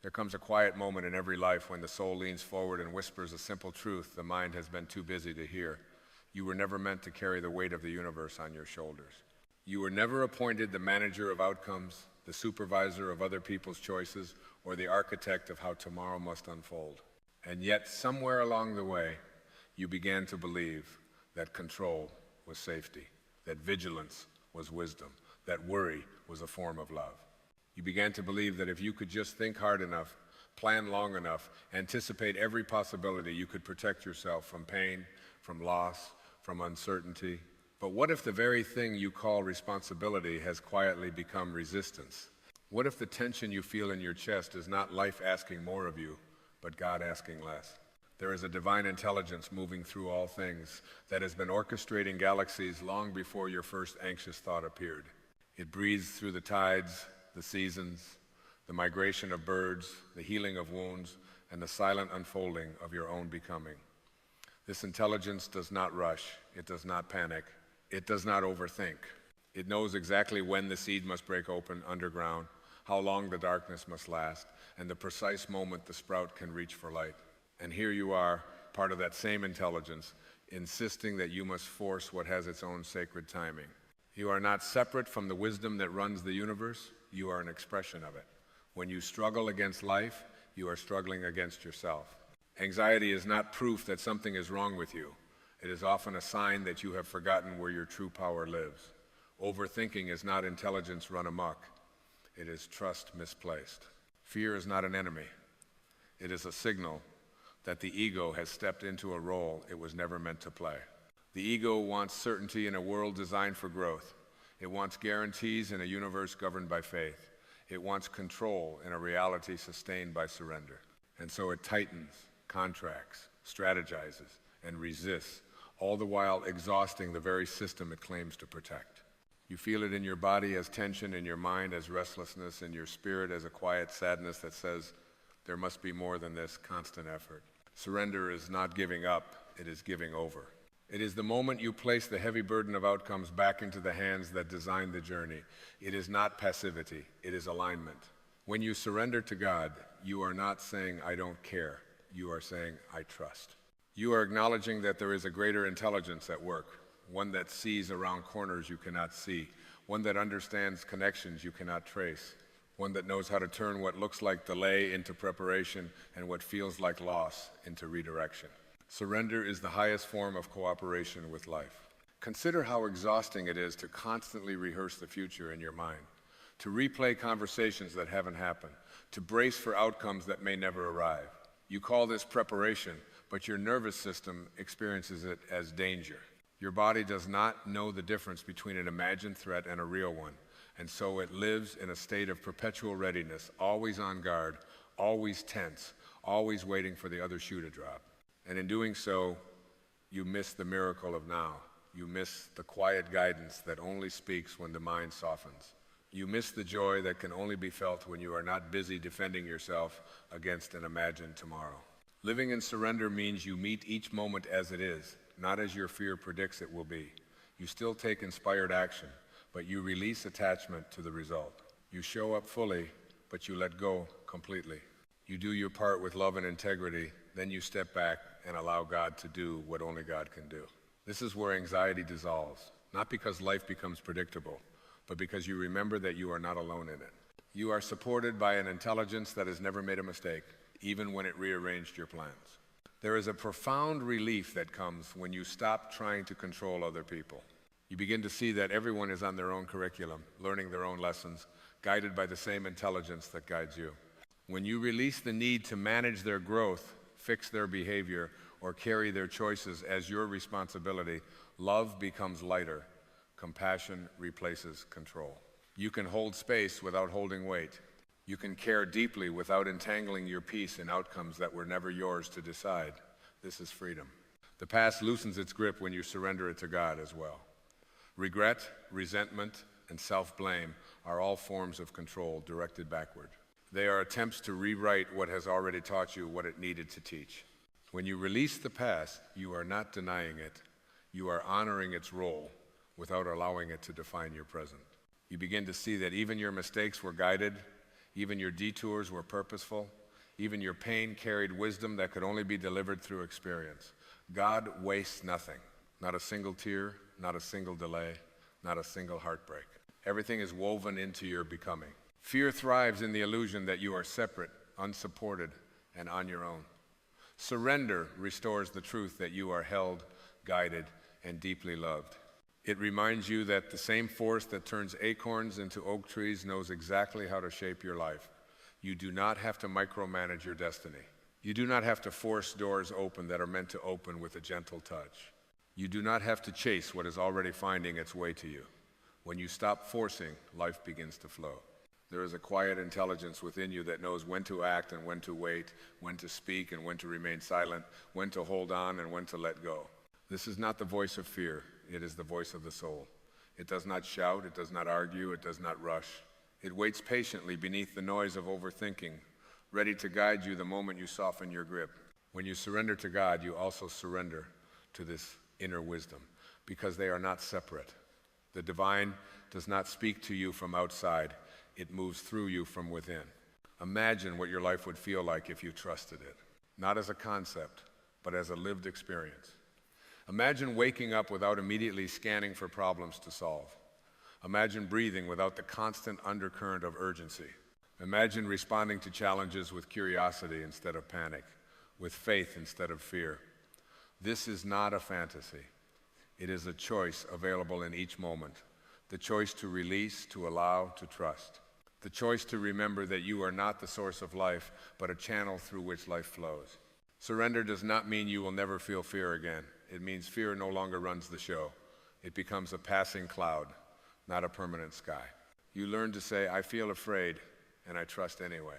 There comes a quiet moment in every life when the soul leans forward and whispers a simple truth the mind has been too busy to hear. You were never meant to carry the weight of the universe on your shoulders. You were never appointed the manager of outcomes, the supervisor of other people's choices, or the architect of how tomorrow must unfold. And yet, somewhere along the way, you began to believe that control was safety, that vigilance was wisdom, that worry was a form of love. You began to believe that if you could just think hard enough, plan long enough, anticipate every possibility, you could protect yourself from pain, from loss, from uncertainty. But what if the very thing you call responsibility has quietly become resistance? What if the tension you feel in your chest is not life asking more of you, but God asking less? There is a divine intelligence moving through all things that has been orchestrating galaxies long before your first anxious thought appeared. It breathes through the tides, the seasons, the migration of birds, the healing of wounds, and the silent unfolding of your own becoming. This intelligence does not rush, it does not panic, it does not overthink. It knows exactly when the seed must break open underground, how long the darkness must last, and the precise moment the sprout can reach for light. And here you are, part of that same intelligence, insisting that you must force what has its own sacred timing. You are not separate from the wisdom that runs the universe, you are an expression of it. When you struggle against life, you are struggling against yourself. Anxiety is not proof that something is wrong with you. It is often a sign that you have forgotten where your true power lives. Overthinking is not intelligence run amok. It is trust misplaced. Fear is not an enemy. It is a signal that the ego has stepped into a role it was never meant to play. The ego wants certainty in a world designed for growth. It wants guarantees in a universe governed by faith. It wants control in a reality sustained by surrender. And so it tightens, contracts, strategizes, and resists, all the while exhausting the very system it claims to protect. You feel it in your body as tension, in your mind as restlessness, in your spirit as a quiet sadness that says, there must be more than this constant effort. Surrender is not giving up, it is giving over. It is the moment you place the heavy burden of outcomes back into the hands that designed the journey. It is not passivity, it is alignment. When you surrender to God, you are not saying, I don't care. You are saying, I trust. You are acknowledging that there is a greater intelligence at work, one that sees around corners you cannot see, one that understands connections you cannot trace, one that knows how to turn what looks like delay into preparation and what feels like loss into redirection. Surrender is the highest form of cooperation with life. Consider how exhausting it is to constantly rehearse the future in your mind, to replay conversations that haven't happened, to brace for outcomes that may never arrive. You call this preparation, but your nervous system experiences it as danger. Your body does not know the difference between an imagined threat and a real one, and so it lives in a state of perpetual readiness, always on guard, always tense, always waiting for the other shoe to drop. And in doing so, you miss the miracle of now. You miss the quiet guidance that only speaks when the mind softens. You miss the joy that can only be felt when you are not busy defending yourself against an imagined tomorrow. Living in surrender means you meet each moment as it is, not as your fear predicts it will be. You still take inspired action, but you release attachment to the result. You show up fully, but you let go completely. You do your part with love and integrity, then you step back and allow God to do what only God can do. This is where anxiety dissolves, not because life becomes predictable, but because you remember that you are not alone in it. You are supported by an intelligence that has never made a mistake, even when it rearranged your plans. There is a profound relief that comes when you stop trying to control other people. You begin to see that everyone is on their own curriculum, learning their own lessons, guided by the same intelligence that guides you. When you release the need to manage their growth, fix their behavior, or carry their choices as your responsibility, love becomes lighter. Compassion replaces control. You can hold space without holding weight. You can care deeply without entangling your peace in outcomes that were never yours to decide. This is freedom. The past loosens its grip when you surrender it to God as well. Regret, resentment, and self-blame are all forms of control directed backward. They are attempts to rewrite what has already taught you what it needed to teach. When you release the past, you are not denying it. You are honoring its role without allowing it to define your present. You begin to see that even your mistakes were guided, Even your detours were purposeful. Even your pain carried wisdom that could only be delivered through experience. God wastes nothing. Not a single tear, not a single delay, not a single heartbreak. Everything is woven into your becoming. Fear thrives in the illusion that you are separate, unsupported, and on your own. Surrender restores the truth that you are held, guided, and deeply loved. It reminds you that the same force that turns acorns into oak trees knows exactly how to shape your life. You do not have to micromanage your destiny. You do not have to force doors open that are meant to open with a gentle touch. You do not have to chase what is already finding its way to you. When you stop forcing, life begins to flow. There is a quiet intelligence within you that knows when to act and when to wait, when to speak and when to remain silent, when to hold on and when to let go. This is not the voice of fear. It is the voice of the soul. It does not shout, it does not argue, it does not rush. It waits patiently beneath the noise of overthinking, ready to guide you the moment you soften your grip. When you surrender to God, you also surrender to this inner wisdom, because they are not separate. The divine does not speak to you from outside. It moves through you from within. Imagine what your life would feel like if you trusted it, not as a concept, but as a lived experience. Imagine waking up without immediately scanning for problems to solve. Imagine breathing without the constant undercurrent of urgency. Imagine responding to challenges with curiosity instead of panic, with faith instead of fear. This is not a fantasy. It is a choice available in each moment. The choice to release, to allow, to trust. The choice to remember that you are not the source of life, but a channel through which life flows. Surrender does not mean you will never feel fear again. It means fear no longer runs the show. It becomes a passing cloud, not a permanent sky. You learn to say, I feel afraid, and I trust anyway.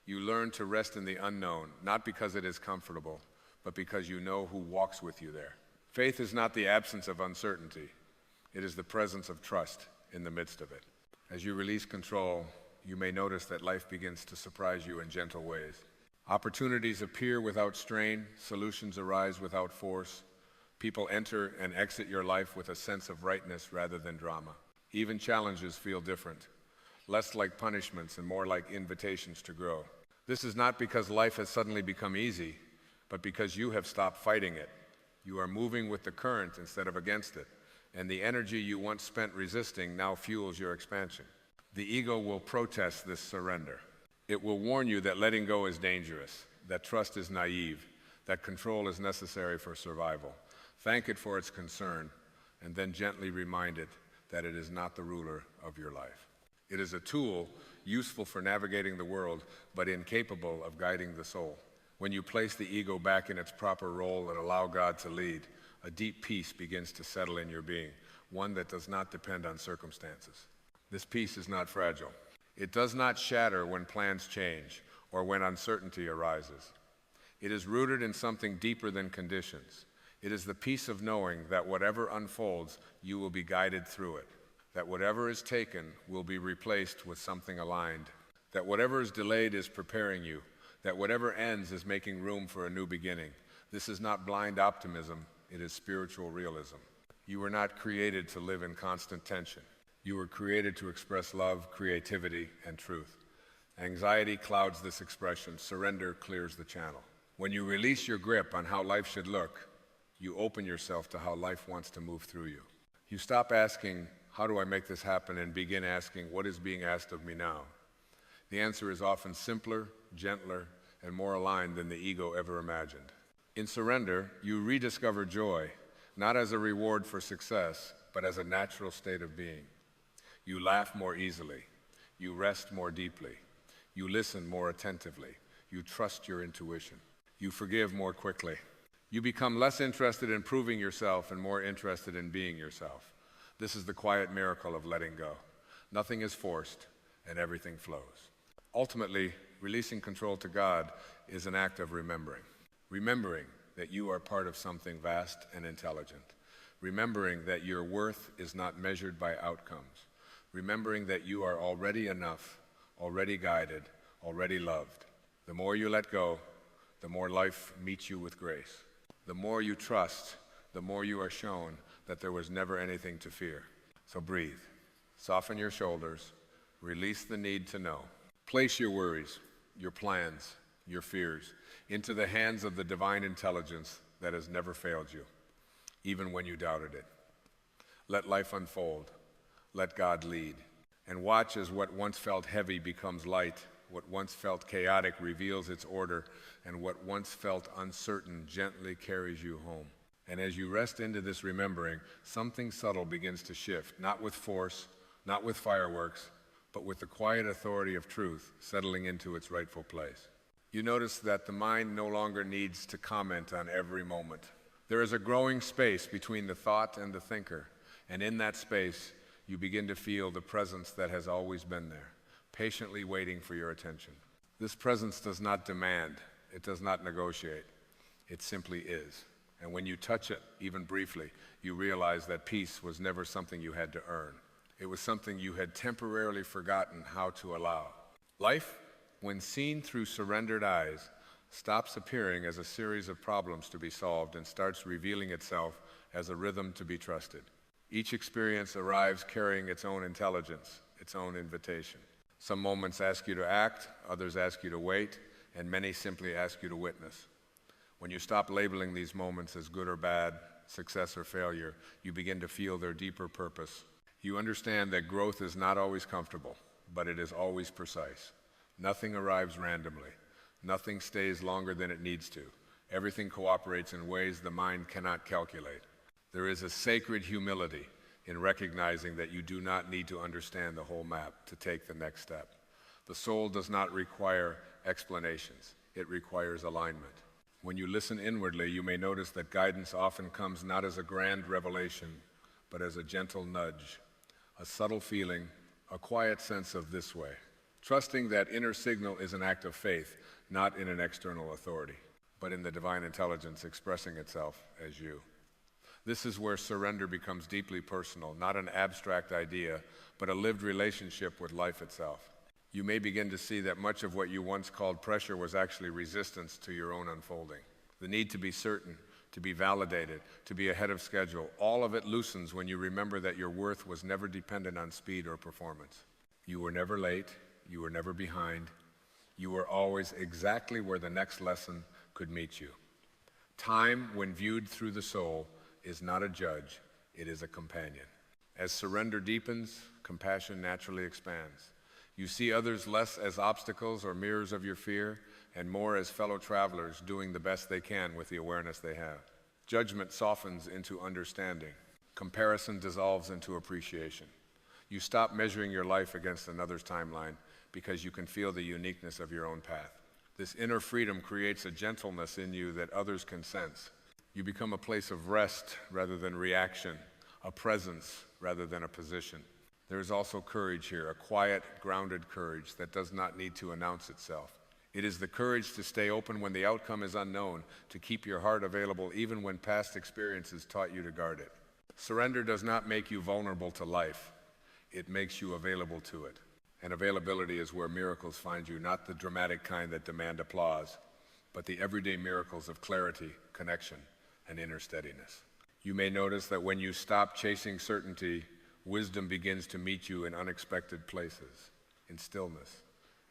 You learn to rest in the unknown, not because it is comfortable, but because you know who walks with you there. Faith is not the absence of uncertainty. It is the presence of trust in the midst of it. As you release control, you may notice that life begins to surprise you in gentle ways. Opportunities appear without strain, solutions arise without force. People enter and exit your life with a sense of rightness rather than drama. Even challenges feel different, less like punishments and more like invitations to grow. This is not because life has suddenly become easy, but because you have stopped fighting it. You are moving with the current instead of against it, and the energy you once spent resisting now fuels your expansion. The ego will protest this surrender. It will warn you that letting go is dangerous, that trust is naive, that control is necessary for survival. Thank it for its concern, and then gently remind it that it is not the ruler of your life. It is a tool useful for navigating the world, but incapable of guiding the soul. When you place the ego back in its proper role and allow God to lead, a deep peace begins to settle in your being, one that does not depend on circumstances. This peace is not fragile. It does not shatter when plans change or when uncertainty arises. It is rooted in something deeper than conditions. It is the peace of knowing that whatever unfolds, you will be guided through it, that whatever is taken will be replaced with something aligned, that whatever is delayed is preparing you, that whatever ends is making room for a new beginning. This is not blind optimism, it is spiritual realism. You were not created to live in constant tension. You were created to express love, creativity, and truth. Anxiety clouds this expression. Surrender clears the channel. When you release your grip on how life should look, you open yourself to how life wants to move through you. You stop asking, how do I make this happen, and begin asking, what is being asked of me now? The answer is often simpler, gentler, and more aligned than the ego ever imagined. In surrender, you rediscover joy, not as a reward for success, but as a natural state of being. You laugh more easily. You rest more deeply. You listen more attentively. You trust your intuition. You forgive more quickly. You become less interested in proving yourself and more interested in being yourself. This is the quiet miracle of letting go. Nothing is forced, and everything flows. Ultimately, releasing control to God is an act of remembering. Remembering that you are part of something vast and intelligent. Remembering that your worth is not measured by outcomes. Remembering that you are already enough, already guided, already loved. The more you let go, the more life meets you with grace. The more you trust, the more you are shown that there was never anything to fear. So breathe, soften your shoulders, release the need to know. Place your worries, your plans, your fears into the hands of the divine intelligence that has never failed you, even when you doubted it. Let life unfold. Let God lead. And watch as what once felt heavy becomes light, what once felt chaotic reveals its order, and what once felt uncertain gently carries you home. And as you rest into this remembering, something subtle begins to shift, not with force, not with fireworks, but with the quiet authority of truth settling into its rightful place. You notice that the mind no longer needs to comment on every moment. There is a growing space between the thought and the thinker, and in that space, you begin to feel the presence that has always been there, patiently waiting for your attention. This presence does not demand, it does not negotiate, it simply is. And when you touch it, even briefly, you realize that peace was never something you had to earn. It was something you had temporarily forgotten how to allow. Life, when seen through surrendered eyes, stops appearing as a series of problems to be solved and starts revealing itself as a rhythm to be trusted. Each experience arrives carrying its own intelligence, its own invitation. Some moments ask you to act, others ask you to wait, and many simply ask you to witness. When you stop labeling these moments as good or bad, success or failure, you begin to feel their deeper purpose. You understand that growth is not always comfortable, but it is always precise. Nothing arrives randomly. Nothing stays longer than it needs to. Everything cooperates in ways the mind cannot calculate. There is a sacred humility in recognizing that you do not need to understand the whole map to take the next step. The soul does not require explanations. It requires alignment. When you listen inwardly, you may notice that guidance often comes not as a grand revelation, but as a gentle nudge, a subtle feeling, a quiet sense of this way. Trusting that inner signal is an act of faith, not in an external authority, but in the divine intelligence expressing itself as you. This is where surrender becomes deeply personal, not an abstract idea, but a lived relationship with life itself. You may begin to see that much of what you once called pressure was actually resistance to your own unfolding. The need to be certain, to be validated, to be ahead of schedule, all of it loosens when you remember that your worth was never dependent on speed or performance. You were never late, you were never behind, you were always exactly where the next lesson could meet you. Time, when viewed through the soul, is not a judge, it is a companion. As surrender deepens, compassion naturally expands. You see others less as obstacles or mirrors of your fear, and more as fellow travelers doing the best they can with the awareness they have. Judgment softens into understanding. Comparison dissolves into appreciation. You stop measuring your life against another's timeline because you can feel the uniqueness of your own path. This inner freedom creates a gentleness in you that others can sense. You become a place of rest rather than reaction, a presence rather than a position. There is also courage here, a quiet, grounded courage that does not need to announce itself. It is the courage to stay open when the outcome is unknown, to keep your heart available even when past experiences taught you to guard it. Surrender does not make you vulnerable to life. It makes you available to it. And availability is where miracles find you, not the dramatic kind that demand applause, but the everyday miracles of clarity, connection, and inner steadiness. You may notice that when you stop chasing certainty, wisdom begins to meet you in unexpected places, in stillness,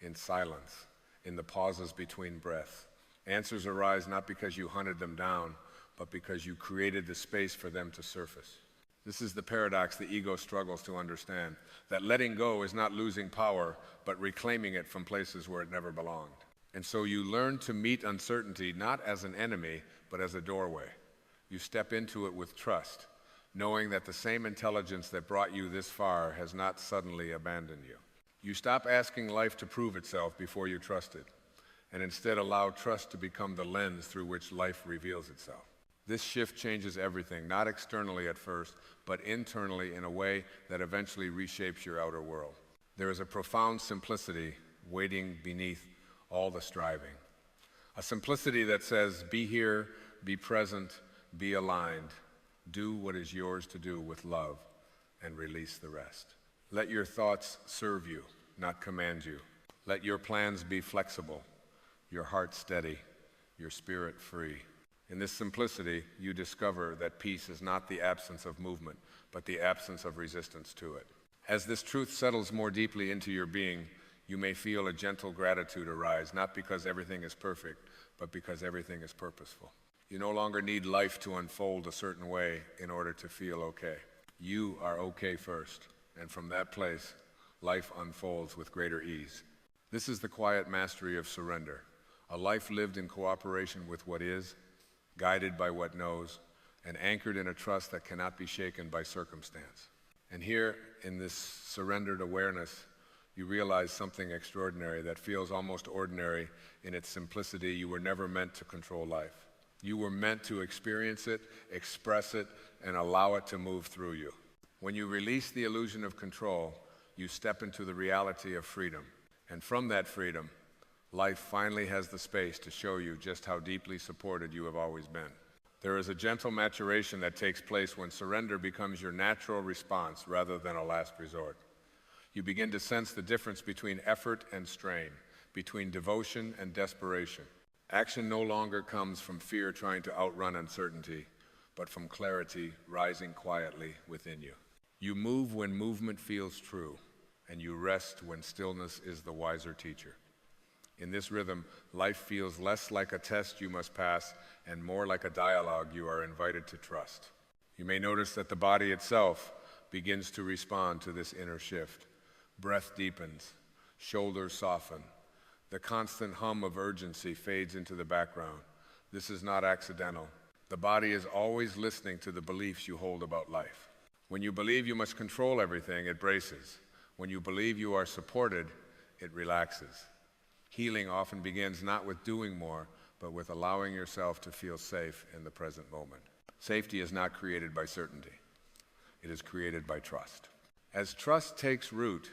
in silence, in the pauses between breaths. Answers arise not because you hunted them down, but because you created the space for them to surface. This is the paradox the ego struggles to understand, that letting go is not losing power, but reclaiming it from places where it never belonged. And so you learn to meet uncertainty not as an enemy, but as a doorway. You step into it with trust, knowing that the same intelligence that brought you this far has not suddenly abandoned you. You stop asking life to prove itself before you trust it, and instead allow trust to become the lens through which life reveals itself. This shift changes everything, not externally at first, but internally in a way that eventually reshapes your outer world. There is a profound simplicity waiting beneath all the striving. A simplicity that says, be here, be present, be aligned. Do what is yours to do with love and release the rest. Let your thoughts serve you, not command you. Let your plans be flexible, your heart steady, your spirit free. In this simplicity, you discover that peace is not the absence of movement, but the absence of resistance to it. As this truth settles more deeply into your being, You may feel a gentle gratitude arise, not because everything is perfect, but because everything is purposeful. You no longer need life to unfold a certain way in order to feel okay. You are okay first, and from that place, life unfolds with greater ease. This is the quiet mastery of surrender, a life lived in cooperation with what is, guided by what knows, and anchored in a trust that cannot be shaken by circumstance. And here, in this surrendered awareness, you realize something extraordinary that feels almost ordinary in its simplicity. You were never meant to control life. You were meant to experience it, express it, and allow it to move through you. When you release the illusion of control, you step into the reality of freedom. And from that freedom, life finally has the space to show you just how deeply supported you have always been. There is a gentle maturation that takes place when surrender becomes your natural response rather than a last resort. You begin to sense the difference between effort and strain, between devotion and desperation. Action no longer comes from fear trying to outrun uncertainty, but from clarity rising quietly within you. You move when movement feels true, and you rest when stillness is the wiser teacher. In this rhythm, life feels less like a test you must pass and more like a dialogue you are invited to trust. You may notice that the body itself begins to respond to this inner shift. Breath deepens, shoulders soften. The constant hum of urgency fades into the background. This is not accidental. The body is always listening to the beliefs you hold about life. When you believe you must control everything, it braces. When you believe you are supported, it relaxes. Healing often begins not with doing more, but with allowing yourself to feel safe in the present moment. Safety is not created by certainty. It is created by trust. As trust takes root,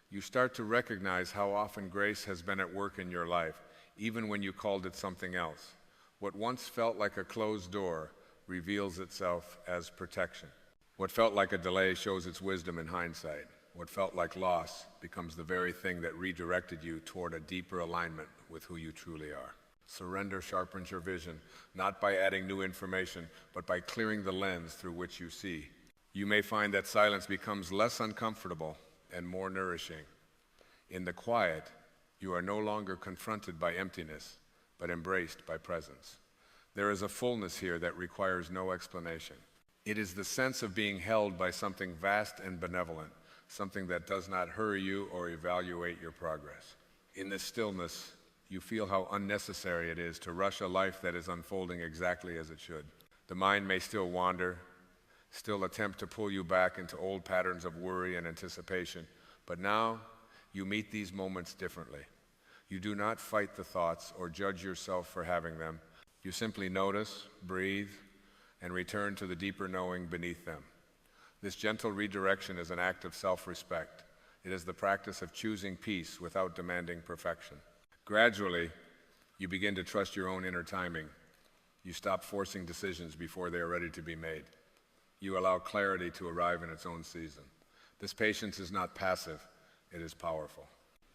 you start to recognize how often grace has been at work in your life, even when you called it something else. What once felt like a closed door reveals itself as protection. What felt like a delay shows its wisdom in hindsight. What felt like loss becomes the very thing that redirected you toward a deeper alignment with who you truly are. Surrender sharpens your vision, not by adding new information, but by clearing the lens through which you see. You may find that silence becomes less uncomfortable and more nourishing. In the quiet, you are no longer confronted by emptiness, but embraced by presence. There is a fullness here that requires no explanation. It is the sense of being held by something vast and benevolent, something that does not hurry you or evaluate your progress. In this stillness, you feel how unnecessary it is to rush a life that is unfolding exactly as it should. The mind may still wander, still attempt to pull you back into old patterns of worry and anticipation, but now you meet these moments differently. You do not fight the thoughts or judge yourself for having them. You simply notice, breathe, and return to the deeper knowing beneath them. This gentle redirection is an act of self-respect. It is the practice of choosing peace without demanding perfection. Gradually, you begin to trust your own inner timing. You stop forcing decisions before they are ready to be made. You allow clarity to arrive in its own season. This patience is not passive, it is powerful.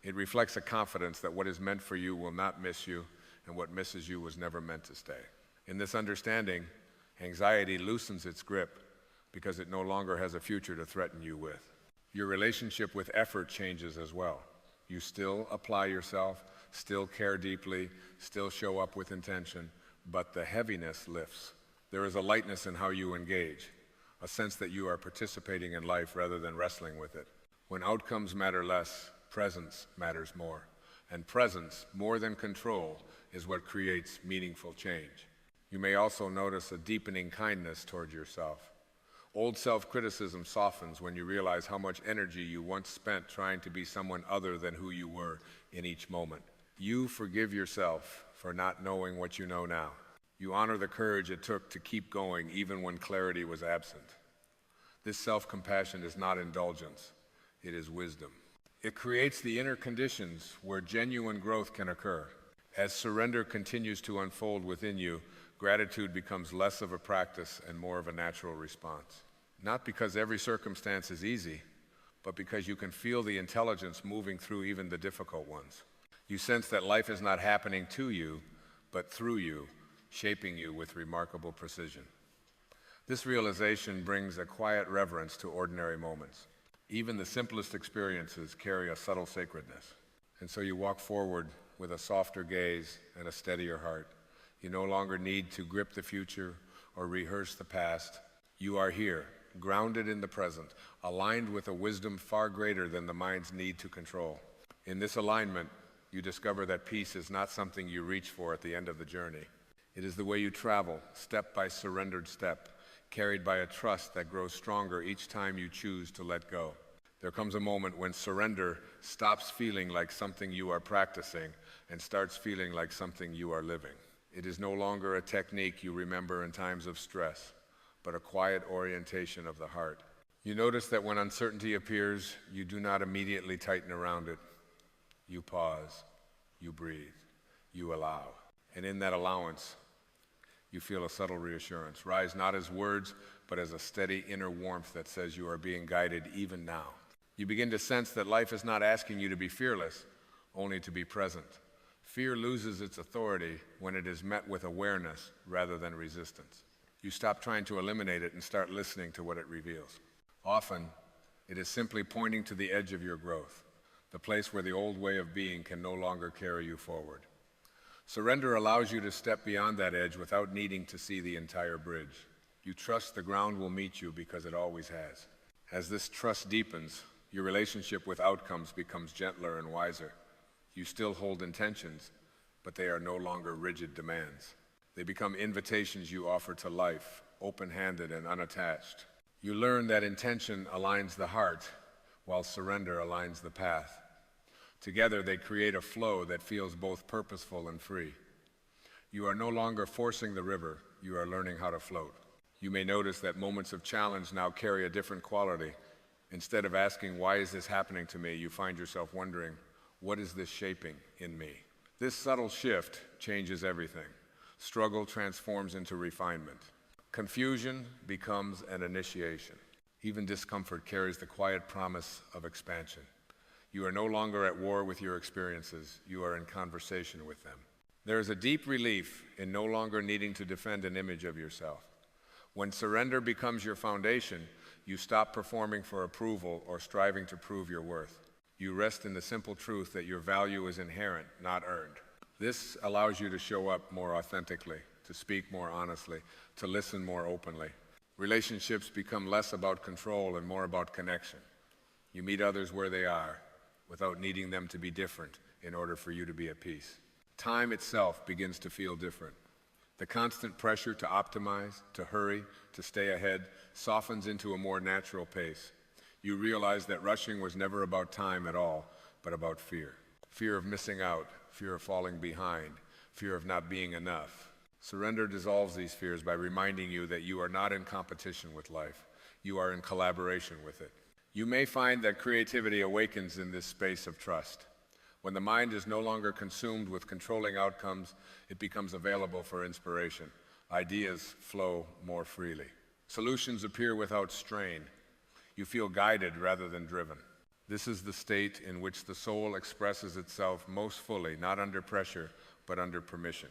It reflects a confidence that what is meant for you will not miss you, and what misses you was never meant to stay. In this understanding, anxiety loosens its grip because it no longer has a future to threaten you with. Your relationship with effort changes as well. You still apply yourself, still care deeply, still show up with intention, but the heaviness lifts. There is a lightness in how you engage, a sense that you are participating in life rather than wrestling with it. When outcomes matter less, presence matters more. And presence, more than control, is what creates meaningful change. You may also notice a deepening kindness toward yourself. Old self-criticism softens when you realize how much energy you once spent trying to be someone other than who you were in each moment. You forgive yourself for not knowing what you know now. You honor the courage it took to keep going even when clarity was absent. This self-compassion is not indulgence, it is wisdom. It creates the inner conditions where genuine growth can occur. As surrender continues to unfold within you, gratitude becomes less of a practice and more of a natural response. Not because every circumstance is easy, but because you can feel the intelligence moving through even the difficult ones. You sense that life is not happening to you, but through you, shaping you with remarkable precision. This realization brings a quiet reverence to ordinary moments. Even the simplest experiences carry a subtle sacredness. And so you walk forward with a softer gaze and a steadier heart. You no longer need to grip the future or rehearse the past. You are here, grounded in the present, aligned with a wisdom far greater than the mind's need to control. In this alignment, you discover that peace is not something you reach for at the end of the journey. It is the way you travel, step by surrendered step, carried by a trust that grows stronger each time you choose to let go. There comes a moment when surrender stops feeling like something you are practicing and starts feeling like something you are living. It is no longer a technique you remember in times of stress, but a quiet orientation of the heart. You notice that when uncertainty appears, you do not immediately tighten around it. You pause, you breathe, you allow. And in that allowance, you feel a subtle reassurance rise not as words, but as a steady inner warmth that says you are being guided even now. You begin to sense that life is not asking you to be fearless, only to be present. Fear loses its authority when it is met with awareness rather than resistance. You stop trying to eliminate it and start listening to what it reveals. Often, it is simply pointing to the edge of your growth, the place where the old way of being can no longer carry you forward. Surrender allows you to step beyond that edge without needing to see the entire bridge. You trust the ground will meet you because it always has. As this trust deepens, your relationship with outcomes becomes gentler and wiser. You still hold intentions, but they are no longer rigid demands. They become invitations you offer to life, open-handed and unattached. You learn that intention aligns the heart, while surrender aligns the path. Together, they create a flow that feels both purposeful and free. You are no longer forcing the river, you are learning how to float. You may notice that moments of challenge now carry a different quality. Instead of asking, why is this happening to me, you find yourself wondering, what is this shaping in me? This subtle shift changes everything. Struggle transforms into refinement. Confusion becomes an initiation. Even discomfort carries the quiet promise of expansion. You are no longer at war with your experiences, you are in conversation with them. There is a deep relief in no longer needing to defend an image of yourself. When surrender becomes your foundation, you stop performing for approval or striving to prove your worth. You rest in the simple truth that your value is inherent, not earned. This allows you to show up more authentically, to speak more honestly, to listen more openly. Relationships become less about control and more about connection. You meet others where they are, without needing them to be different in order for you to be at peace. Time itself begins to feel different. The constant pressure to optimize, to hurry, to stay ahead softens into a more natural pace. You realize that rushing was never about time at all, but about fear. Fear of missing out, fear of falling behind, fear of not being enough. Surrender dissolves these fears by reminding you that you are not in competition with life. You are in collaboration with it. You may find that creativity awakens in this space of trust. When the mind is no longer consumed with controlling outcomes, it becomes available for inspiration. Ideas flow more freely. Solutions appear without strain. You feel guided rather than driven. This is the state in which the soul expresses itself most fully, not under pressure, but under permission.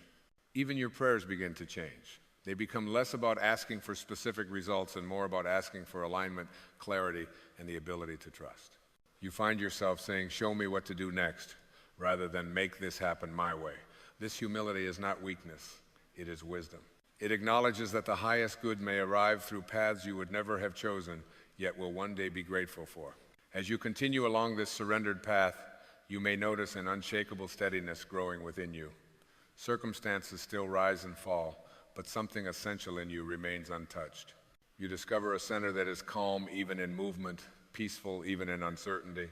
Even your prayers begin to change. They become less about asking for specific results and more about asking for alignment, clarity, and the ability to trust. You find yourself saying, "Show me what to do next," rather than "make this happen my way." This humility is not weakness, it is wisdom. It acknowledges that the highest good may arrive through paths you would never have chosen, yet will one day be grateful for. As you continue along this surrendered path, you may notice an unshakable steadiness growing within you. Circumstances still rise and fall, but something essential in you remains untouched. You discover a center that is calm even in movement, peaceful even in uncertainty.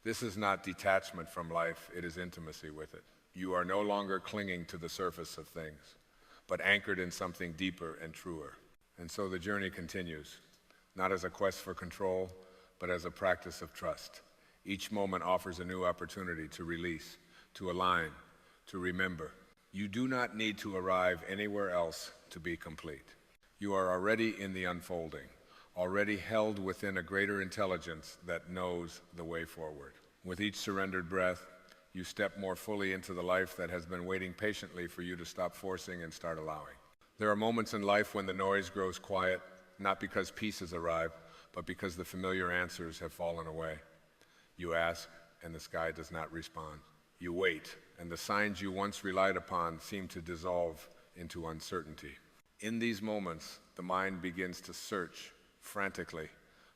This is not detachment from life, it is intimacy with it. You are no longer clinging to the surface of things, but anchored in something deeper and truer. And so the journey continues, not as a quest for control, but as a practice of trust. Each moment offers a new opportunity to release, to align, to remember. You do not need to arrive anywhere else to be complete. You are already in the unfolding, already held within a greater intelligence that knows the way forward. With each surrendered breath, you step more fully into the life that has been waiting patiently for you to stop forcing and start allowing. There are moments in life when the noise grows quiet, not because peace has arrived, but because the familiar answers have fallen away. You ask, and the sky does not respond. You wait, and the signs you once relied upon seem to dissolve into uncertainty. In these moments, the mind begins to search frantically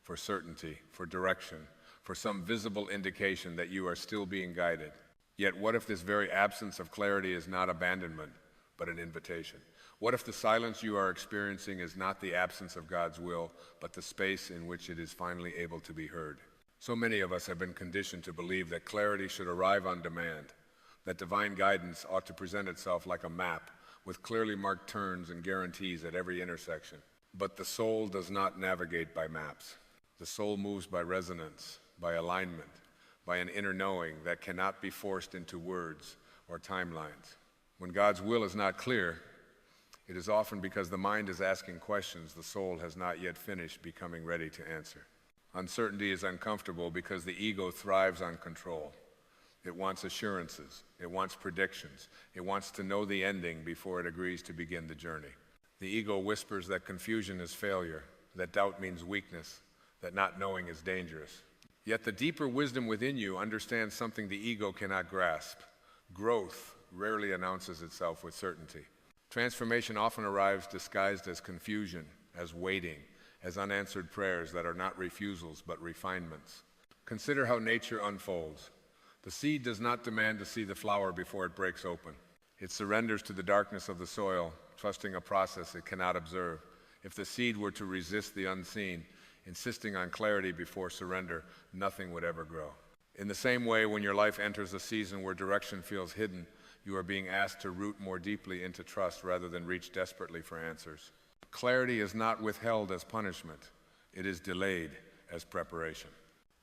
for certainty, for direction, for some visible indication that you are still being guided. Yet what if this very absence of clarity is not abandonment, but an invitation? What if the silence you are experiencing is not the absence of God's will, but the space in which it is finally able to be heard? So many of us have been conditioned to believe that clarity should arrive on demand, that divine guidance ought to present itself like a map with clearly marked turns and guarantees at every intersection. But the soul does not navigate by maps. The soul moves by resonance, by alignment, by an inner knowing that cannot be forced into words or timelines. When God's will is not clear, it is often because the mind is asking questions the soul has not yet finished becoming ready to answer. Uncertainty is uncomfortable because the ego thrives on control. It wants assurances. It wants predictions. It wants to know the ending before it agrees to begin the journey. The ego whispers that confusion is failure, that doubt means weakness, that not knowing is dangerous. Yet the deeper wisdom within you understands something the ego cannot grasp. Growth rarely announces itself with certainty. Transformation often arrives disguised as confusion, as waiting, as unanswered prayers that are not refusals but refinements. Consider how nature unfolds. The seed does not demand to see the flower before it breaks open. It surrenders to the darkness of the soil, trusting a process it cannot observe. If the seed were to resist the unseen, insisting on clarity before surrender, nothing would ever grow. In the same way, when your life enters a season where direction feels hidden, you are being asked to root more deeply into trust rather than reach desperately for answers. Clarity is not withheld as punishment. It is delayed as preparation.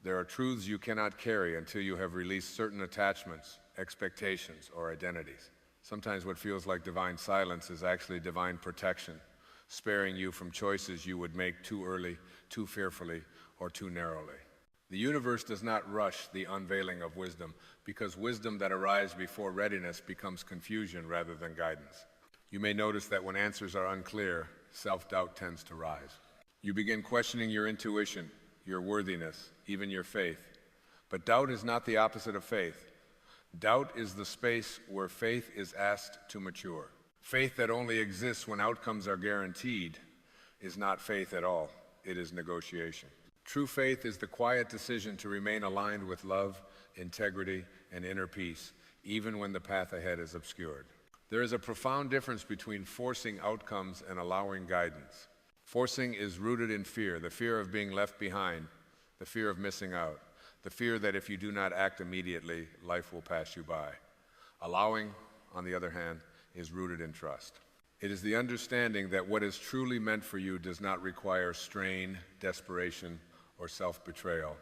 There are truths you cannot carry until you have released certain attachments, expectations, or identities. Sometimes what feels like divine silence is actually divine protection, sparing you from choices you would make too early, too fearfully, or too narrowly. The universe does not rush the unveiling of wisdom because wisdom that arrives before readiness becomes confusion rather than guidance. You may notice that when answers are unclear, self-doubt tends to rise. You begin questioning your intuition, your worthiness, even your faith. But doubt is not the opposite of faith. Doubt is the space where faith is asked to mature. Faith that only exists when outcomes are guaranteed is not faith at all. It is negotiation. True faith is the quiet decision to remain aligned with love, integrity, and inner peace, even when the path ahead is obscured. There is a profound difference between forcing outcomes and allowing guidance. Forcing is rooted in fear, the fear of being left behind, the fear of missing out, the fear that if you do not act immediately, life will pass you by. Allowing, on the other hand, is rooted in trust. It is the understanding that what is truly meant for you does not require strain, desperation, or self-betrayal.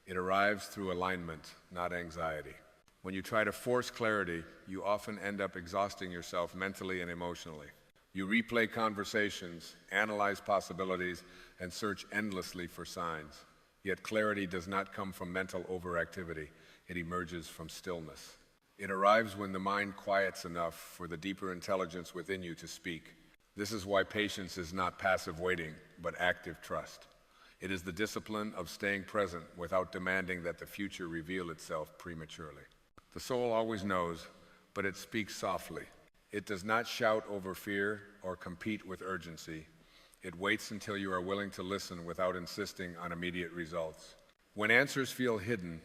It arrives through alignment, not anxiety. When you try to force clarity, you often end up exhausting yourself mentally and emotionally. You replay conversations, analyze possibilities, and search endlessly for signs. Yet clarity does not come from mental overactivity. It emerges from stillness. It arrives when the mind quiets enough for the deeper intelligence within you to speak. This is why patience is not passive waiting, but active trust. It is the discipline of staying present without demanding that the future reveal itself prematurely. The soul always knows, but it speaks softly. It does not shout over fear or compete with urgency. It waits until you are willing to listen without insisting on immediate results. When answers feel hidden,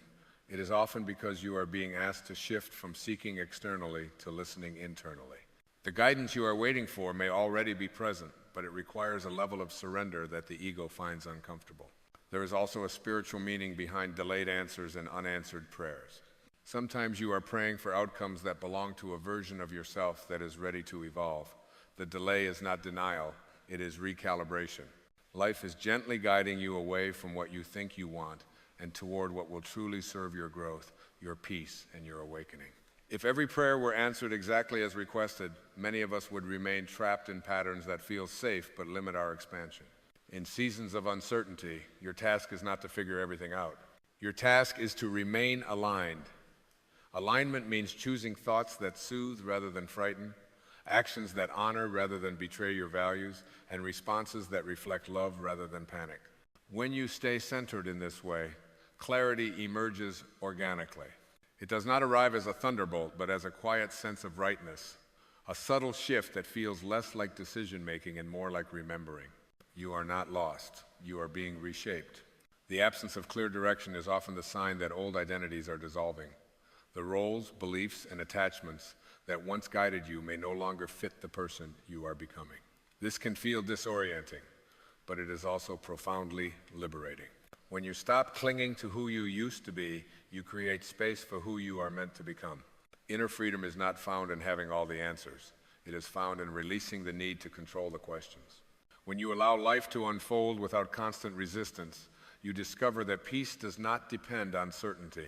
it is often because you are being asked to shift from seeking externally to listening internally. The guidance you are waiting for may already be present, but it requires a level of surrender that the ego finds uncomfortable. There is also a spiritual meaning behind delayed answers and unanswered prayers. Sometimes you are praying for outcomes that belong to a version of yourself that is ready to evolve. The delay is not denial, it is recalibration. Life is gently guiding you away from what you think you want and toward what will truly serve your growth, your peace, and your awakening. If every prayer were answered exactly as requested, many of us would remain trapped in patterns that feel safe but limit our expansion. In seasons of uncertainty, your task is not to figure everything out. Your task is to remain aligned. Alignment means choosing thoughts that soothe rather than frighten, actions that honor rather than betray your values, and responses that reflect love rather than panic. When you stay centered in this way, clarity emerges organically. It does not arrive as a thunderbolt, but as a quiet sense of rightness, a subtle shift that feels less like decision-making and more like remembering. You are not lost. You are being reshaped. The absence of clear direction is often the sign that old identities are dissolving. The roles, beliefs, and attachments that once guided you may no longer fit the person you are becoming. This can feel disorienting, but it is also profoundly liberating. When you stop clinging to who you used to be, you create space for who you are meant to become. Inner freedom is not found in having all the answers. It is found in releasing the need to control the questions. When you allow life to unfold without constant resistance, you discover that peace does not depend on certainty.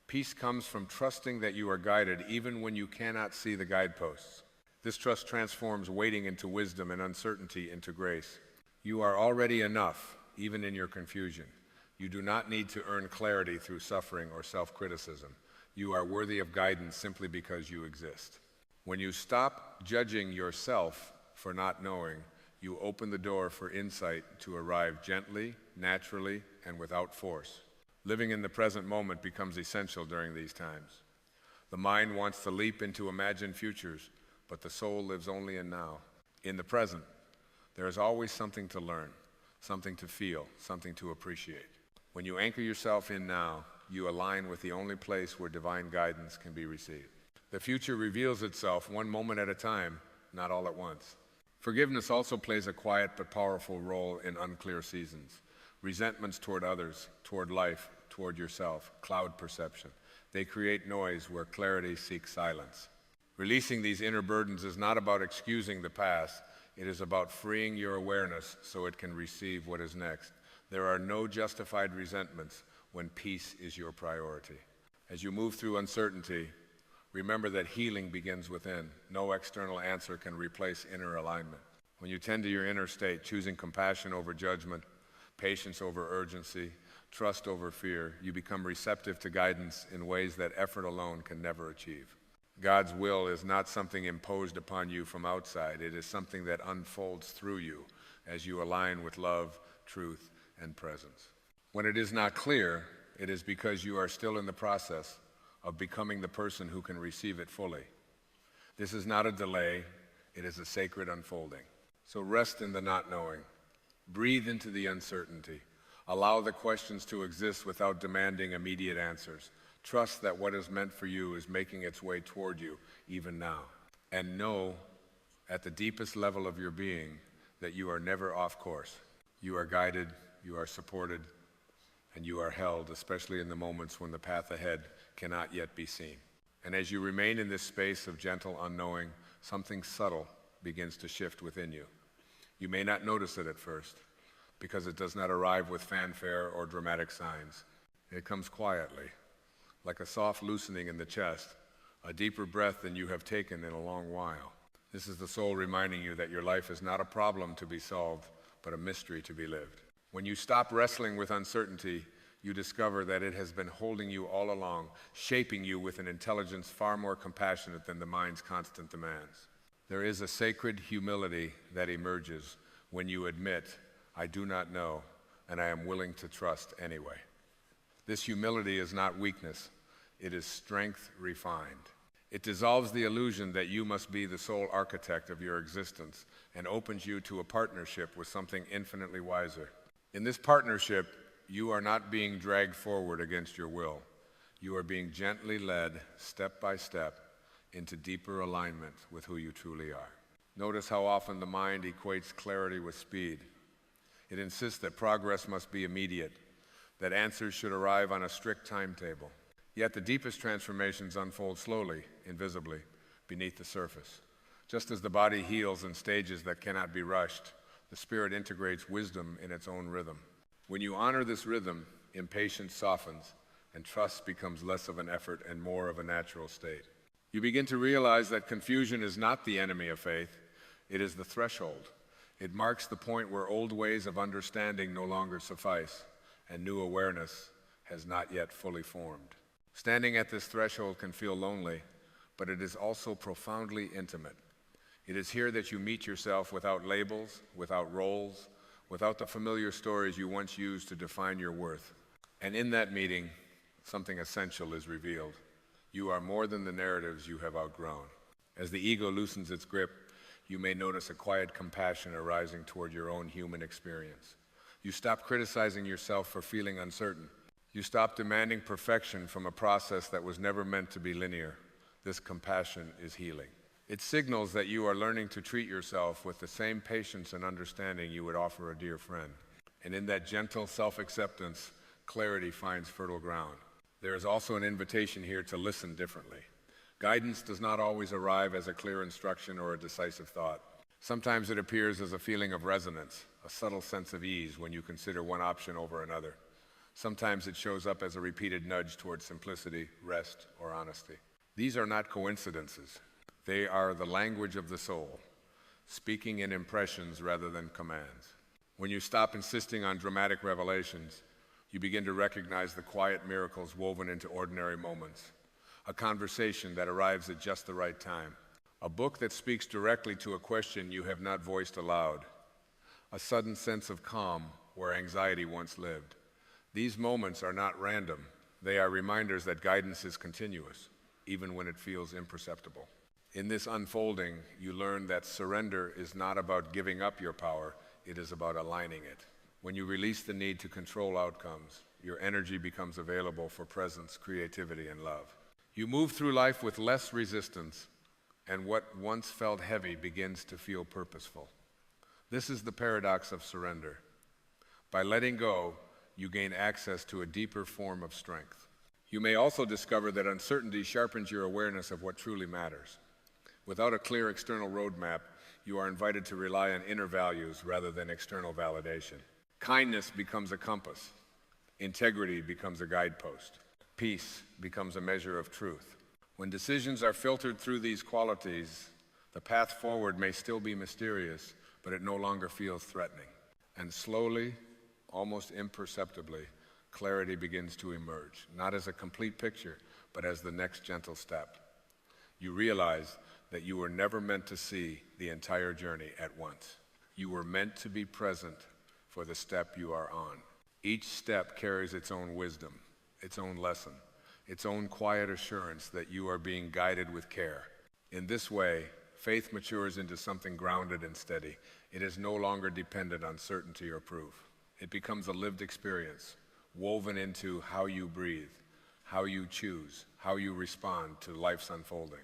Peace comes from trusting that you are guided even when you cannot see the guideposts. This trust transforms waiting into wisdom and uncertainty into grace. You are already enough, even in your confusion. You do not need to earn clarity through suffering or self-criticism. You are worthy of guidance simply because you exist. When you stop judging yourself for not knowing, you open the door for insight to arrive gently, naturally, and without force. Living in the present moment becomes essential during these times. The mind wants to leap into imagined futures, but the soul lives only in now. In the present, there is always something to learn, something to feel, something to appreciate. When you anchor yourself in now, you align with the only place where divine guidance can be received. The future reveals itself one moment at a time, not all at once. Forgiveness also plays a quiet but powerful role in unclear seasons. Resentments toward others, toward life, toward yourself, cloud perception. They create noise where clarity seeks silence. Releasing these inner burdens is not about excusing the past. It is about freeing your awareness so it can receive what is next. There are no justified resentments when peace is your priority. As you move through uncertainty, remember that healing begins within. No external answer can replace inner alignment. When you tend to your inner state, choosing compassion over judgment, patience over urgency, trust over fear, you become receptive to guidance in ways that effort alone can never achieve. God's will is not something imposed upon you from outside. It is something that unfolds through you as you align with love, truth, and presence. When it is not clear, it is because you are still in the process of becoming the person who can receive it fully. This is not a delay, it is a sacred unfolding. So rest in the not knowing. Breathe into the uncertainty. Allow the questions to exist without demanding immediate answers. Trust that what is meant for you is making its way toward you, even now. And know, at the deepest level of your being, that you are never off course. You are guided, you are supported, and you are held, especially in the moments when the path ahead cannot yet be seen. And as you remain in this space of gentle unknowing, something subtle begins to shift within you. You may not notice it at first, because it does not arrive with fanfare or dramatic signs. It comes quietly, like a soft loosening in the chest, a deeper breath than you have taken in a long while. This is the soul reminding you that your life is not a problem to be solved, but a mystery to be lived. When you stop wrestling with uncertainty, you discover that it has been holding you all along, shaping you with an intelligence far more compassionate than the mind's constant demands. There is a sacred humility that emerges when you admit, I do not know, and I am willing to trust anyway. This humility is not weakness, it is strength refined. It dissolves the illusion that you must be the sole architect of your existence and opens you to a partnership with something infinitely wiser. In this partnership, you are not being dragged forward against your will. You are being gently led, step by step, into deeper alignment with who you truly are. Notice how often the mind equates clarity with speed. It insists that progress must be immediate, that answers should arrive on a strict timetable. Yet the deepest transformations unfold slowly, invisibly, beneath the surface. Just as the body heals in stages that cannot be rushed, the spirit integrates wisdom in its own rhythm. When you honor this rhythm, impatience softens, and trust becomes less of an effort and more of a natural state. You begin to realize that confusion is not the enemy of faith, it is the threshold. It marks the point where old ways of understanding no longer suffice, and new awareness has not yet fully formed. Standing at this threshold can feel lonely, but it is also profoundly intimate. It is here that you meet yourself without labels, without roles, without the familiar stories you once used to define your worth. And in that meeting, something essential is revealed. You are more than the narratives you have outgrown. As the ego loosens its grip, you may notice a quiet compassion arising toward your own human experience. You stop criticizing yourself for feeling uncertain. You stop demanding perfection from a process that was never meant to be linear. This compassion is healing. It signals that you are learning to treat yourself with the same patience and understanding you would offer a dear friend. And in that gentle self-acceptance, clarity finds fertile ground. There is also an invitation here to listen differently. Guidance does not always arrive as a clear instruction or a decisive thought. Sometimes it appears as a feeling of resonance, a subtle sense of ease when you consider one option over another. Sometimes it shows up as a repeated nudge towards simplicity, rest, or honesty. These are not coincidences. They are the language of the soul, speaking in impressions rather than commands. When you stop insisting on dramatic revelations, you begin to recognize the quiet miracles woven into ordinary moments. A conversation that arrives at just the right time. A book that speaks directly to a question you have not voiced aloud. A sudden sense of calm where anxiety once lived. These moments are not random. They are reminders that guidance is continuous, even when it feels imperceptible. In this unfolding, you learn that surrender is not about giving up your power, it is about aligning it. When you release the need to control outcomes, your energy becomes available for presence, creativity, and love. You move through life with less resistance, and what once felt heavy begins to feel purposeful. This is the paradox of surrender. By letting go, you gain access to a deeper form of strength. You may also discover that uncertainty sharpens your awareness of what truly matters. Without a clear external roadmap, you are invited to rely on inner values rather than external validation. Kindness becomes a compass. Integrity becomes a guidepost. Peace becomes a measure of truth. When decisions are filtered through these qualities, the path forward may still be mysterious, but it no longer feels threatening. And slowly, almost imperceptibly, clarity begins to emerge, not as a complete picture, but as the next gentle step. You realize that you were never meant to see the entire journey at once. You were meant to be present for the step you are on. Each step carries its own wisdom, its own lesson, its own quiet assurance that you are being guided with care. In this way, faith matures into something grounded and steady. It is no longer dependent on certainty or proof. It becomes a lived experience, woven into how you breathe, how you choose, how you respond to life's unfolding.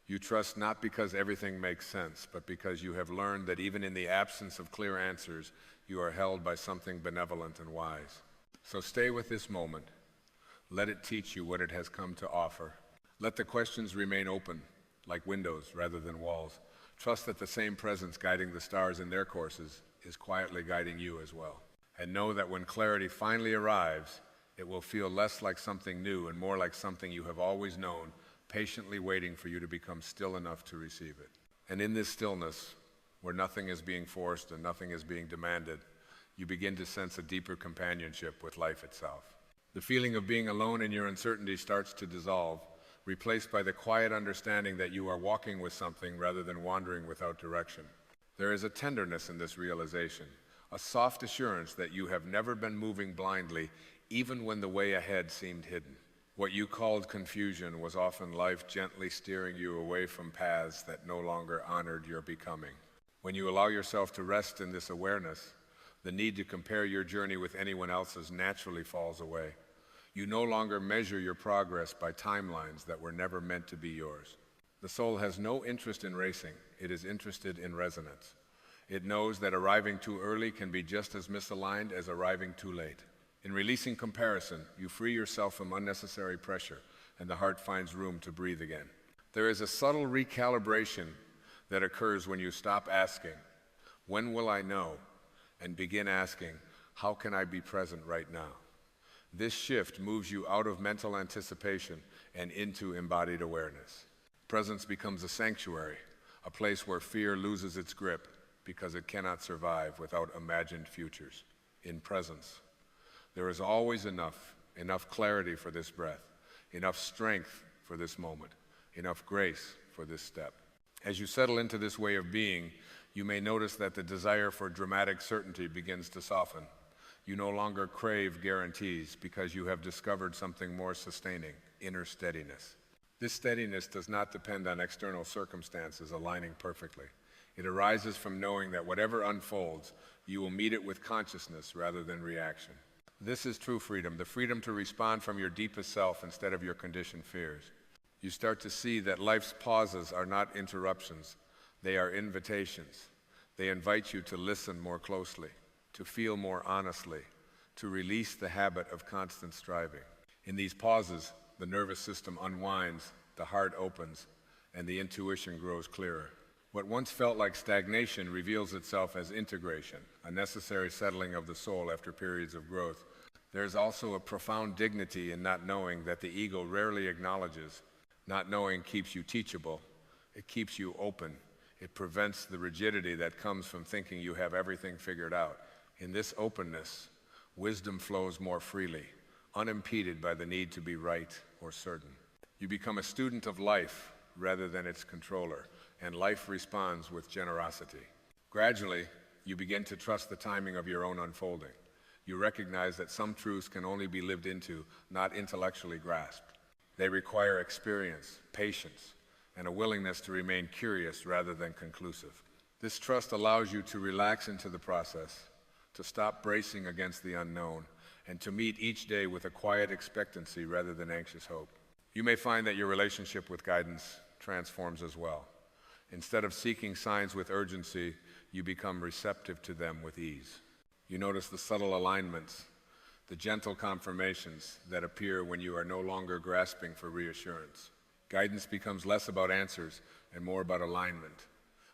You trust not because everything makes sense, but because you have learned that even in the absence of clear answers, you are held by something benevolent and wise. So stay with this moment. Let it teach you what it has come to offer. Let the questions remain open, like windows rather than walls. Trust that the same presence guiding the stars in their courses is quietly guiding you as well. And know that when clarity finally arrives, it will feel less like something new and more like something you have always known, patiently waiting for you to become still enough to receive it. And in this stillness, where nothing is being forced and nothing is being demanded, you begin to sense a deeper companionship with life itself. The feeling of being alone in your uncertainty starts to dissolve, replaced by the quiet understanding that you are walking with something rather than wandering without direction. There is a tenderness in this realization, a soft assurance that you have never been moving blindly, even when the way ahead seemed hidden. What you called confusion was often life gently steering you away from paths that no longer honored your becoming. When you allow yourself to rest in this awareness, the need to compare your journey with anyone else's naturally falls away. You no longer measure your progress by timelines that were never meant to be yours. The soul has no interest in racing. It is interested in resonance. It knows that arriving too early can be just as misaligned as arriving too late. In releasing comparison, you free yourself from unnecessary pressure, and the heart finds room to breathe again. There is a subtle recalibration that occurs when you stop asking, "When will I know?" and begin asking, "How can I be present right now?" This shift moves you out of mental anticipation and into embodied awareness. Presence becomes a sanctuary, a place where fear loses its grip because it cannot survive without imagined futures. In presence, there is always enough clarity for this breath, enough strength for this moment, enough grace for this step. As you settle into this way of being, you may notice that the desire for dramatic certainty begins to soften. You no longer crave guarantees because you have discovered something more sustaining, inner steadiness. This steadiness does not depend on external circumstances aligning perfectly. It arises from knowing that whatever unfolds, you will meet it with consciousness rather than reaction. This is true freedom, the freedom to respond from your deepest self instead of your conditioned fears. You start to see that life's pauses are not interruptions, they are invitations. They invite you to listen more closely, to feel more honestly, to release the habit of constant striving. In these pauses, the nervous system unwinds, the heart opens, and the intuition grows clearer. What once felt like stagnation reveals itself as integration, a necessary settling of the soul after periods of growth. There is also a profound dignity in not knowing that the ego rarely acknowledges. Not knowing keeps you teachable. It keeps you open. It prevents the rigidity that comes from thinking you have everything figured out. In this openness, wisdom flows more freely, unimpeded by the need to be right or certain. You become a student of life rather than its controller, and life responds with generosity. Gradually, you begin to trust the timing of your own unfolding. You recognize that some truths can only be lived into, not intellectually grasped. They require experience, patience, and a willingness to remain curious rather than conclusive. This trust allows you to relax into the process, to stop bracing against the unknown, and to meet each day with a quiet expectancy rather than anxious hope. You may find that your relationship with guidance transforms as well. Instead of seeking signs with urgency, you become receptive to them with ease. You notice the subtle alignments, the gentle confirmations that appear when you are no longer grasping for reassurance. Guidance becomes less about answers and more about alignment,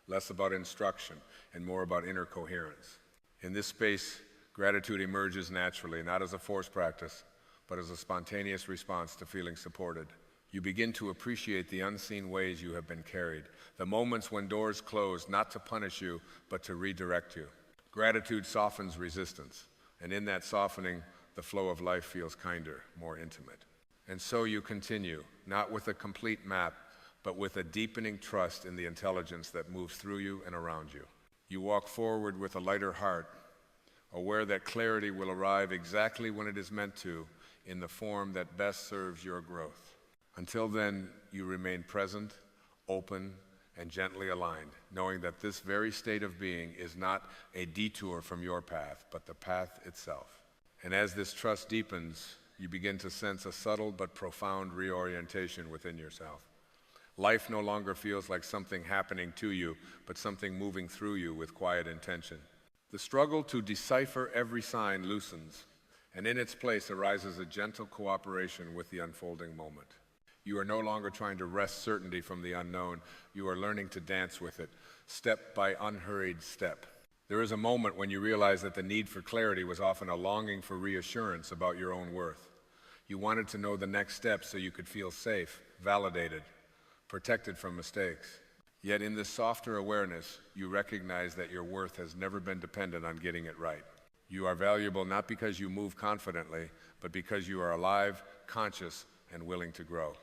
less about instruction and more about inner coherence. In this space, gratitude emerges naturally, not as a forced practice, but as a spontaneous response to feeling supported. You begin to appreciate the unseen ways you have been carried, the moments when doors close not to punish you, but to redirect you. Gratitude softens resistance, and in that softening, the flow of life feels kinder, more intimate. And so you continue, not with a complete map, but with a deepening trust in the intelligence that moves through you and around you. You walk forward with a lighter heart, aware that clarity will arrive exactly when it is meant to, in the form that best serves your growth. Until then, you remain present, open, and gently aligned, knowing that this very state of being is not a detour from your path, but the path itself. And as this trust deepens, you begin to sense a subtle but profound reorientation within yourself. Life no longer feels like something happening to you, but something moving through you with quiet intention. The struggle to decipher every sign loosens, and in its place arises a gentle cooperation with the unfolding moment. You are no longer trying to wrest certainty from the unknown. You are learning to dance with it, step by unhurried step. There is a moment when you realize that the need for clarity was often a longing for reassurance about your own worth. You wanted to know the next step so you could feel safe, validated, protected from mistakes. Yet in this softer awareness, you recognize that your worth has never been dependent on getting it right. You are valuable not because you move confidently, but because you are alive, conscious, and willing to grow.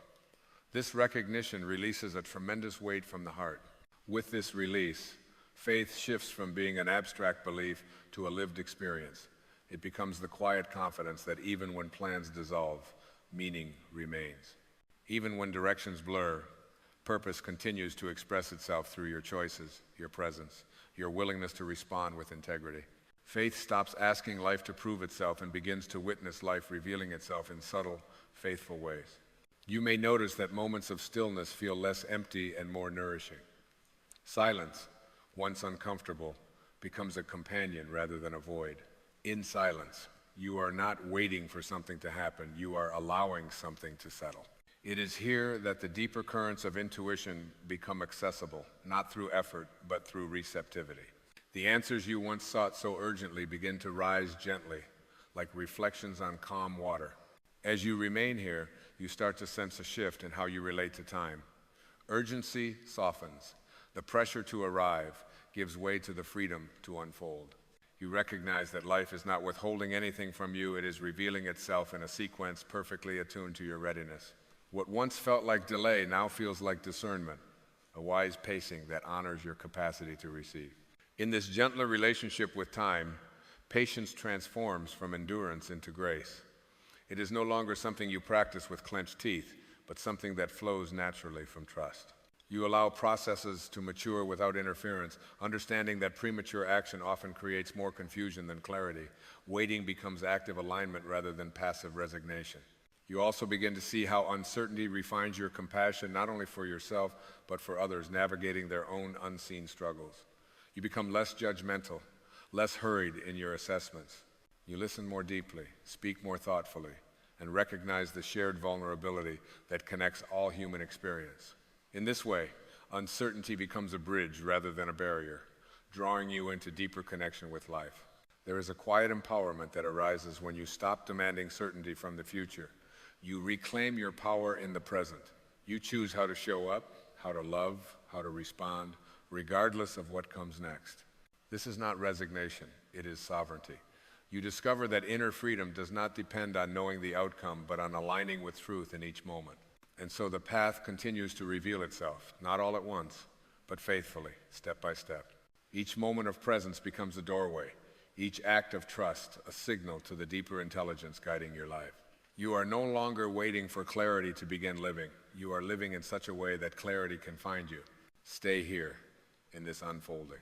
This recognition releases a tremendous weight from the heart. With this release, faith shifts from being an abstract belief to a lived experience. It becomes the quiet confidence that even when plans dissolve, meaning remains. Even when directions blur, purpose continues to express itself through your choices, your presence, your willingness to respond with integrity. Faith stops asking life to prove itself and begins to witness life revealing itself in subtle, faithful ways. You may notice that moments of stillness feel less empty and more nourishing. Silence, once uncomfortable, becomes a companion rather than a void. In silence, you are not waiting for something to happen, you are allowing something to settle. It is here that the deeper currents of intuition become accessible, not through effort, but through receptivity. The answers you once sought so urgently begin to rise gently, like reflections on calm water. As you remain here, you start to sense a shift in how you relate to time. Urgency softens. The pressure to arrive gives way to the freedom to unfold. You recognize that life is not withholding anything from you, it is revealing itself in a sequence perfectly attuned to your readiness. What once felt like delay now feels like discernment, a wise pacing that honors your capacity to receive. In this gentler relationship with time, patience transforms from endurance into grace. It is no longer something you practice with clenched teeth, but something that flows naturally from trust. You allow processes to mature without interference, understanding that premature action often creates more confusion than clarity. Waiting becomes active alignment rather than passive resignation. You also begin to see how uncertainty refines your compassion not only for yourself, but for others navigating their own unseen struggles. You become less judgmental, less hurried in your assessments. You listen more deeply, speak more thoughtfully, and recognize the shared vulnerability that connects all human experience. In this way, uncertainty becomes a bridge rather than a barrier, drawing you into deeper connection with life. There is a quiet empowerment that arises when you stop demanding certainty from the future. You reclaim your power in the present. You choose how to show up, how to love, how to respond, regardless of what comes next. This is not resignation, it is sovereignty. You discover that inner freedom does not depend on knowing the outcome, but on aligning with truth in each moment. And so the path continues to reveal itself, not all at once, but faithfully, step by step. Each moment of presence becomes a doorway, each act of trust a signal to the deeper intelligence guiding your life. You are no longer waiting for clarity to begin living. You are living in such a way that clarity can find you. Stay here in this unfolding.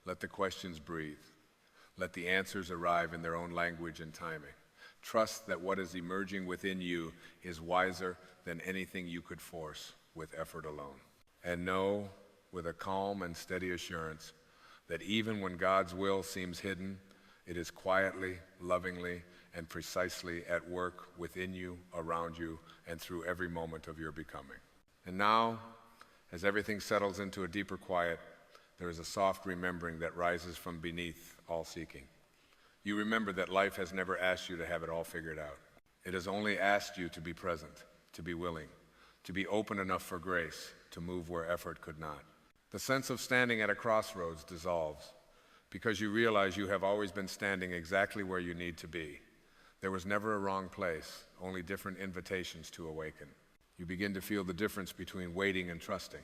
Let the questions breathe. Let the answers arrive in their own language and timing. Trust that what is emerging within you is wiser than anything you could force with effort alone. And know with a calm and steady assurance that even when God's will seems hidden, it is quietly, lovingly, and precisely at work within you, around you, and through every moment of your becoming. And now, as everything settles into a deeper quiet, there is a soft remembering that rises from beneath all seeking. You remember that life has never asked you to have it all figured out. It has only asked you to be present, to be willing, to be open enough for grace, to move where effort could not. The sense of standing at a crossroads dissolves because you realize you have always been standing exactly where you need to be. There was never a wrong place, only different invitations to awaken. You begin to feel the difference between waiting and trusting.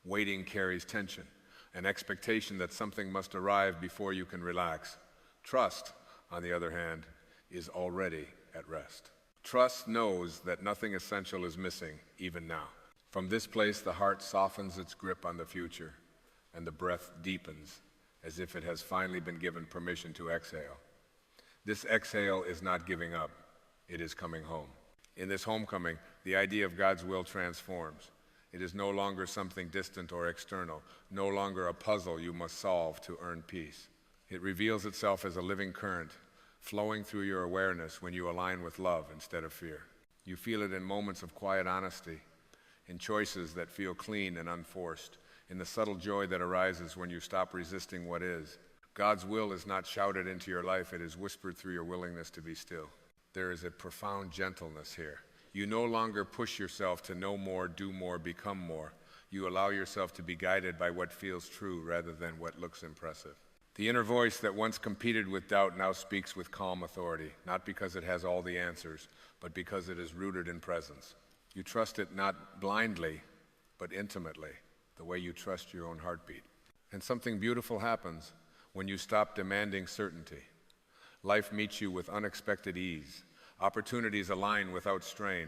Waiting carries tension, an expectation that something must arrive before you can relax. Trust, on the other hand, is already at rest. Trust knows that nothing essential is missing, even now. From this place, the heart softens its grip on the future, and the breath deepens, as if it has finally been given permission to exhale. This exhale is not giving up, it is coming home. In this homecoming, the idea of God's will transforms. It is no longer something distant or external, no longer a puzzle you must solve to earn peace. It reveals itself as a living current, flowing through your awareness when you align with love instead of fear. You feel it in moments of quiet honesty, in choices that feel clean and unforced, in the subtle joy that arises when you stop resisting what is. God's will is not shouted into your life, it is whispered through your willingness to be still. There is a profound gentleness here. You no longer push yourself to know more, do more, become more. You allow yourself to be guided by what feels true rather than what looks impressive. The inner voice that once competed with doubt now speaks with calm authority, not because it has all the answers, but because it is rooted in presence. You trust it not blindly, but intimately, the way you trust your own heartbeat. And something beautiful happens when you stop demanding certainty. Life meets you with unexpected ease. Opportunities align without strain.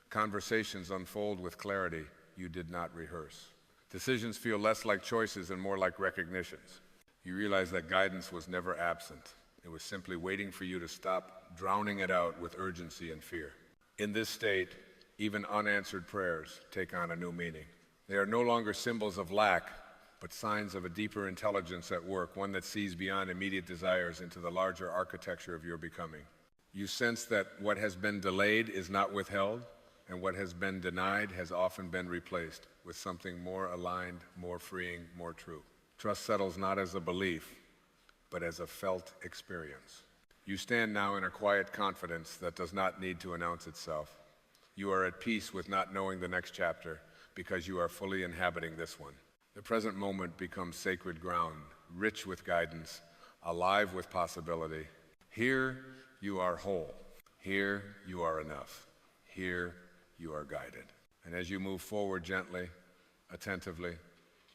Conversations unfold with clarity you did not rehearse. Decisions feel less like choices and more like recognitions. You realize that guidance was never absent. It was simply waiting for you to stop drowning it out with urgency and fear. In this state, even unanswered prayers take on a new meaning. They are no longer symbols of lack, but signs of a deeper intelligence at work, one that sees beyond immediate desires into the larger architecture of your becoming. You sense that what has been delayed is not withheld, and what has been denied has often been replaced with something more aligned, more freeing, more true. Trust settles not as a belief, but as a felt experience. You stand now in a quiet confidence that does not need to announce itself. You are at peace with not knowing the next chapter because you are fully inhabiting this one. The present moment becomes sacred ground, rich with guidance, alive with possibility. Here you are whole. Here you are enough. Here you are guided. And as you move forward gently, attentively,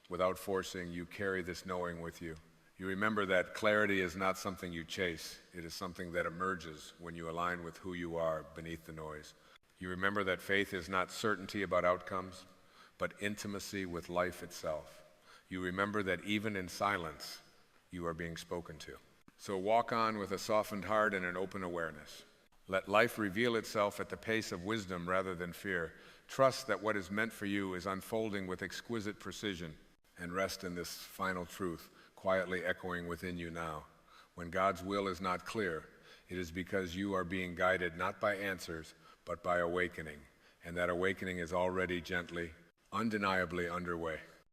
without forcing, you carry this knowing with you. You remember that clarity is not something you chase. It is something that emerges when you align with who you are beneath the noise. You remember that faith is not certainty about outcomes, but intimacy with life itself. You remember that even in silence, you are being spoken to. So walk on with a softened heart and an open awareness. Let life reveal itself at the pace of wisdom rather than fear. Trust that what is meant for you is unfolding with exquisite precision, and rest in this final truth, quietly echoing within you now. When God's will is not clear, it is because you are being guided not by answers, but by awakening, and that awakening is already gently, undeniably underway.